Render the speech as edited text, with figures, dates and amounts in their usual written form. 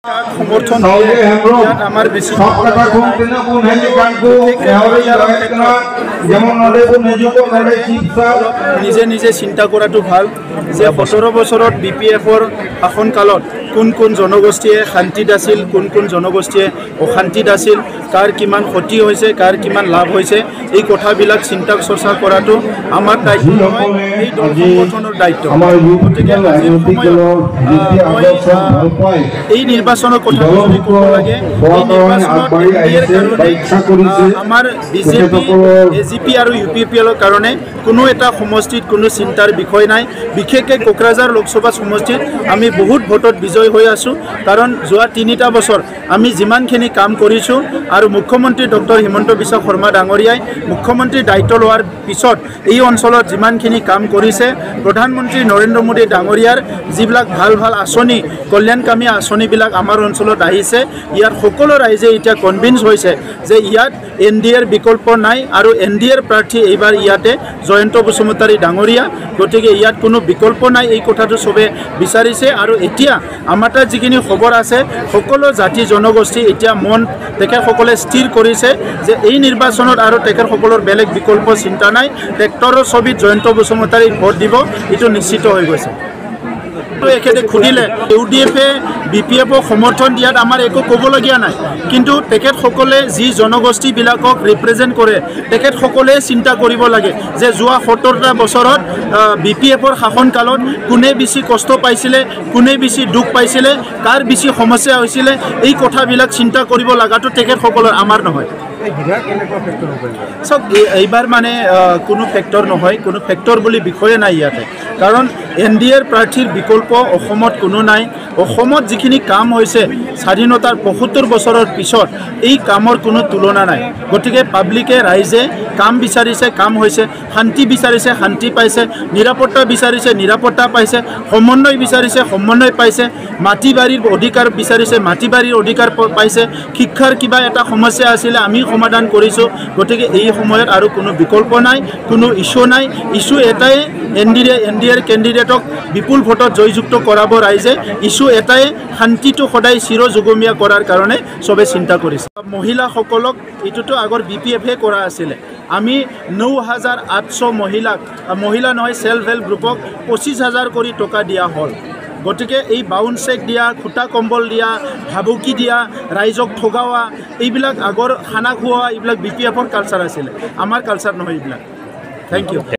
সমৰ্থন আমাৰ বেছি নিজে নিজে চিন্তা কৰাটো ভাল যে 17 বছৰত BPFৰ শাসনকালত কোন কোন জনগোষ্ঠীয়ে শান্তিত আছিল, কোন কোন জনগোষ্ঠীয়ে অশান্তিত আছিল, কাৰ কিমান ক্ষতি হৈছে, কাৰ কিমান লাভ হৈছে, এই কথাবিলাক চিন্তা চৰ্চা কৰাটো আমাৰ দায়িত্ব নহয়, এই দল সংগঠনৰ দায়িত্ব। গতিকে আজিৰ সময়ত এই নিৰ্বাচনৰ কথা ক'ব লাগে। এই নিৰ্বাচনত আমাৰ BJP, AGP আৰু UPPL কাৰণে কোনো এটা সমষ্টিত কোনো চিন্তাৰ বিষয় নাই। বিশেষকৈ কোকৰাঝাৰ লোকসভা সমষ্টিত আমি বহুত ভোটত বিজয় হৈ আছোঁ, কাৰণ যোৱা 3টা বছৰ আমি যিমানখিনি কাম কৰিছোঁ আৰু মুখ্যমন্ত্ৰী ডক্টৰ হিমন্ত বিশ্ব শৰ্মা ডাঙৰীয়াই মুখ্যমন্ত্ৰীৰ দায়িত্ব লোৱাৰ পিছত এই অঞ্চলত যিমানখিনি কাম কৰিছে, প্ৰধানমন্ত্ৰী নৰেন্দ্ৰ মোদী ডাঙৰীয়াৰ যিবিলাক ভাল ভাল আঁচনি, কল্যাণকামী আঁচনিবিলাক আমাৰ অঞ্চলত আহিছে, ইয়াত সকলো ৰাইজে এতিয়া কনভিন্স হৈছে যে ইয়াত NDAৰ বিকল্প নাই আৰু NDAৰ প্ৰাৰ্থী এইবাৰ ইয়াতে জয়ন্ত বসুমতাৰী ডাঙৰীয়া। গতিকে ইয়াত কোনো বিকল্প নাই, এই কথাটো চবে বিচাৰিছে। আৰু এতিয়া আমাৰ তাত যিখিনি খবৰ আছে, সকলো জাতি জনগোষ্ঠী এতিয়া মন তেখেতসকলে স্থিৰ কৰিছে যে এই নিৰ্বাচনত আৰু তেখেতসকলৰ বেলেগ বিকল্প চিন্তা নাই। ট্ৰেক্টৰৰ ছবিত জয়ন্ত বসুমতাৰীক ভোট দিব, এইটো নিশ্চিত হৈ গৈছে। এখেতে সুধিলে UDFে BPFক সমৰ্থন দিয়াত আমাৰ একো ক'বলগীয়া নাই, কিন্তু তেখেতসকলে যি জনগোষ্ঠীবিলাকক ৰিপ্ৰেজেণ্ট কৰে তেখেতসকলে চিন্তা কৰিব লাগে যে যোৱা 17টা বছৰত BPFৰ শাসনকালত কোনে বেছি কষ্ট পাইছিলে, কোনে বেছি দুখ পাইছিলে, কাৰ বেছি সমস্যা হৈছিলে, এই কথাবিলাক চিন্তা কৰিব লগাটো তেখেতসকলৰ, আমাৰ নহয়। চব এইবাৰ মানে কোনো ফেক্টৰ নহয়, কোনো ফেক্টৰ বুলি বিষয়ে নাই ইয়াতে, কাৰণ NDAৰ প্ৰাৰ্থীৰ বিকল্প অসমত কোনো নাই। অসমত যিখিনি কাম হৈছে স্বাধীনতাৰ 75 বছৰৰ পিছত, এই কামৰ কোনো তুলনা নাই। গতিকে পাব্লিকে, ৰাইজে কাম বিচাৰিছে, কাম হৈছে, শান্তি বিচাৰিছে, শান্তি পাইছে, নিৰাপত্তা বিচাৰিছে, নিৰাপত্তা পাইছে, সমন্বয় বিচাৰিছে, সমন্বয় পাইছে, মাটি বাৰীৰ অধিকাৰ বিচাৰিছে, মাটি বাৰীৰ অধিকাৰ পাইছে, শিক্ষাৰ কিবা এটা সমস্যা আছিলে আমি সমাধান কৰিছোঁ। গতিকে এই সময়ত আৰু কোনো বিকল্প নাই, কোনো ইছ্যু নাই। ইছ্যু এটাই, NDAৰ কেণ্ডিডেটক বিপুল ভোটত জয়যুক্ত কৰাব ৰাইজে। ইছ্যু এটাই, শান্তিটো সদায় চিৰযুগমীয়া কৰাৰ কাৰণে চবে চিন্তা কৰিছে। মহিলাসকলক এইটোতো আগৰ BPFে কৰা আছিলে। আমি 9,800 মহিলা নহয়, সেল্ফ হেল্প গ্ৰুপক 25,000 কৰি টকা দিয়া হ'ল। গতিকে এই বাউন চেক দিয়া, খুটা কম্বল দিয়া, ভাবুকি দিয়া, ৰাইজক ঠগাওৱা, এইবিলাক আগৰ খানা খোৱা, এইবিলাক BPFৰ কালচাৰ আছিলে, আমাৰ কালচাৰ নহয় এইবিলাক। Thank U.